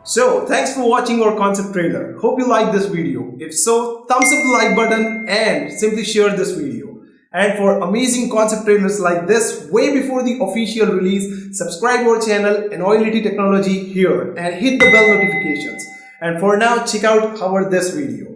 So, thanks for watching our concept trailer. Hope you liked this video. If so, thumbs up the like button and simply share this video. And for amazing concept trailers like this, way before the official release, subscribe our channel Enoylity Technology here and hit the bell notifications. And for now, check out our this video.